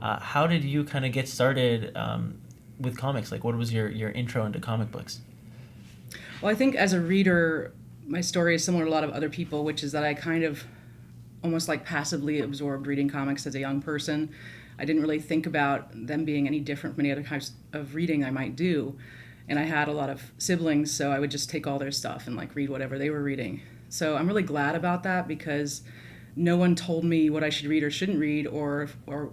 How did you kind of get started with comics? Like, what was your intro into comic books? Well, I think as a reader, my story is similar to a lot of other people, which is that I kind of almost like passively absorbed reading comics as a young person. I didn't really think about them being any different from any other types of reading I might do. And I had a lot of siblings, so I would just take all their stuff and like read whatever they were reading. So I'm really glad about that because no one told me what I should read or shouldn't read or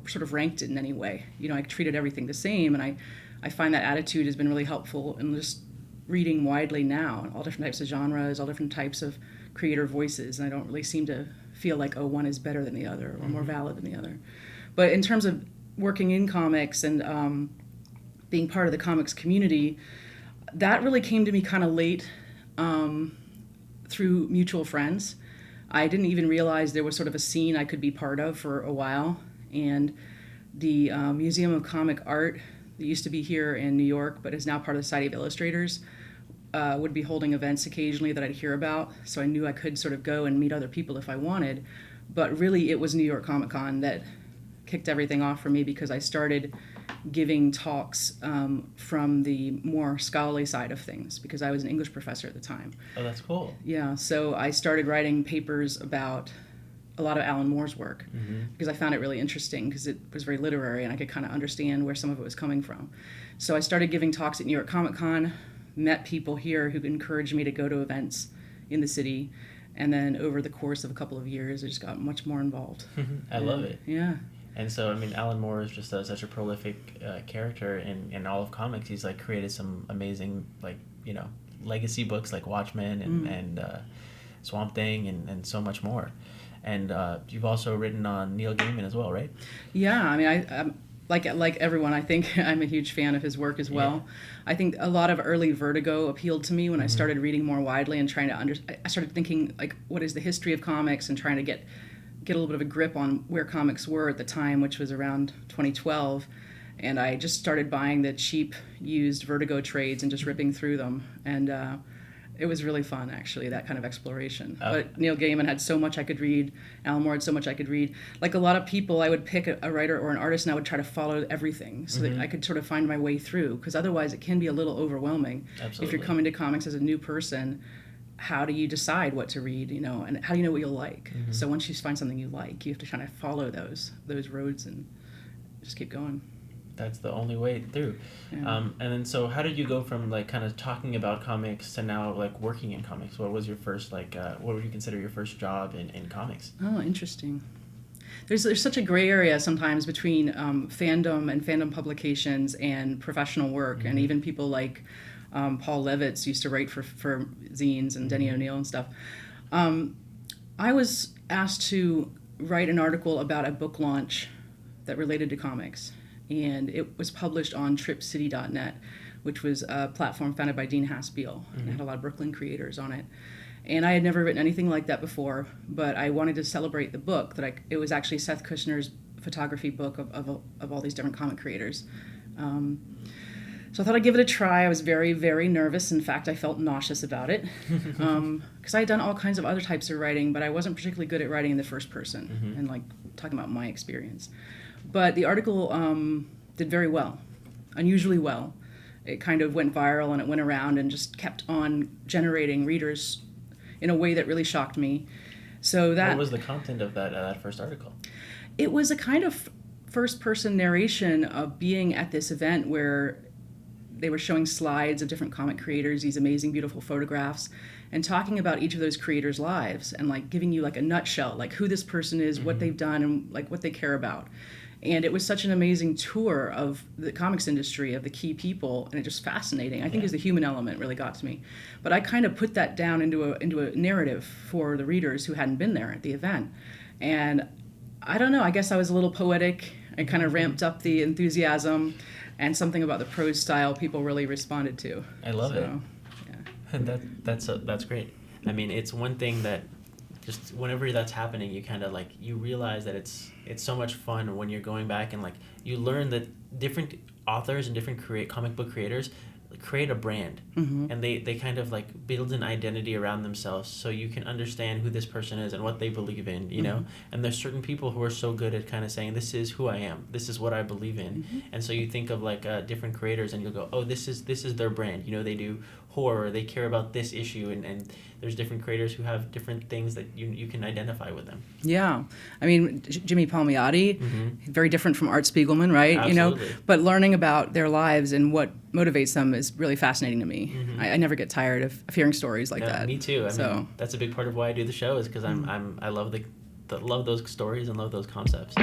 sort of ranked it in any way. You know, I treated everything the same, and I find that attitude has been really helpful in just reading widely now, all different types of genres, all different types of creator voices, and I don't really seem to feel like, oh, one is better than the other or more valid than the other. But in terms of working in comics and being part of the comics community, that really came to me kind of late through mutual friends. I didn't even realize there was sort of a scene I could be part of for a while. And the Museum of Comic Art that used to be here in New York, but is now part of the Society of Illustrators, would be holding events occasionally that I'd hear about. So I knew I could sort of go and meet other people if I wanted. But really, it was New York Comic Con that kicked everything off for me because I started giving talks from the more scholarly side of things because I was an English professor at the time. Oh, that's cool. Yeah, so I started writing papers about a lot of Alan Moore's work because I found it really interesting because it was very literary and I could kind of understand where some of it was coming from. So I started giving talks at New York Comic Con, met people here who encouraged me to go to events in the city, and then over the course of a couple of years, I just got much more involved. I love it. Yeah. And so, I mean, Alan Moore is just such a prolific character in all of comics. He's like created some amazing, like, legacy books like Watchmen and Swamp Thing and so much more. And you've also written on Neil Gaiman as well, right? Yeah, I mean, I'm like everyone, I think I'm a huge fan of his work as well. Yeah. I think a lot of early Vertigo appealed to me when I started reading more widely and trying to I started thinking, like, what is the history of comics and trying to get a little bit of a grip on where comics were at the time, which was around 2012. And I just started buying the cheap used Vertigo trades and just ripping through them. And it was really fun, actually, that kind of exploration. But Neil Gaiman had so much I could read. Alan Moore had so much I could read. Like a lot of people, I would pick a writer or an artist and I would try to follow everything so that I could sort of find my way through. Because otherwise it can be a little overwhelming. Absolutely. If you're coming to comics as a new person, how do you decide what to read, and how do you know what you'll like? So once you find something you like, you have to kind of follow those roads and just keep going. That's the only way through. Yeah. And then, so how did you go from like kind of talking about comics to now like working in comics? What was your first what would you consider your first job in comics? Oh, interesting. There's such a gray area sometimes between fandom and fandom publications and professional work, and even people like Paul Levitz used to write for zines and Denny O'Neil and stuff. I was asked to write an article about a book launch that related to comics, and it was published on tripcity.net, which was a platform founded by Dean Haspiel, and it had a lot of Brooklyn creators on it. And I had never written anything like that before, but I wanted to celebrate the book. It was actually Seth Kushner's photography book of all these different comic creators. So I thought I'd give it a try. I was very, very nervous. In fact, I felt nauseous about it because I had done all kinds of other types of writing, but I wasn't particularly good at writing in the first person and like talking about my experience. But the article did very well, unusually well. It kind of went viral and it went around and just kept on generating readers in a way that really shocked me. So that What was the content of that first article? It was a kind of first-person narration of being at this event where they were showing slides of different comic creators, these amazing, beautiful photographs, and talking about each of those creators' lives and like giving you like a nutshell, like who this person is, what they've done, and like what they care about. And it was such an amazing tour of the comics industry, of the key people, and it just fascinating. I think is the human element really got to me. But I kind of put that down into a narrative for the readers who hadn't been there at the event. And I don't know, I guess I was a little poetic and kind of ramped up the enthusiasm, and something about the prose style people really responded to. I love it. Yeah. That's great. I mean, it's one thing that just whenever that's happening, you kind of like, you realize that it's so much fun when you're going back and like you learn that different authors and different comic book creators, create a brand, and they kind of like build an identity around themselves, so you can understand who this person is and what they believe in, you know. And there's certain people who are so good at kind of saying, this is who I am, this is what I believe in. And so you think of like different creators and you'll go, oh, this is their brand, you know. They do horror, they care about this issue, and there's different creators who have different things that you can identify with them. Yeah, I mean, Jimmy Palmiotti, very different from Art Spiegelman, right? Absolutely. You know, but learning about their lives and what motivates them is really fascinating to me. I never get tired of hearing stories like that. Me too. I mean, that's a big part of why I do the show, is because I love those stories and love those concepts.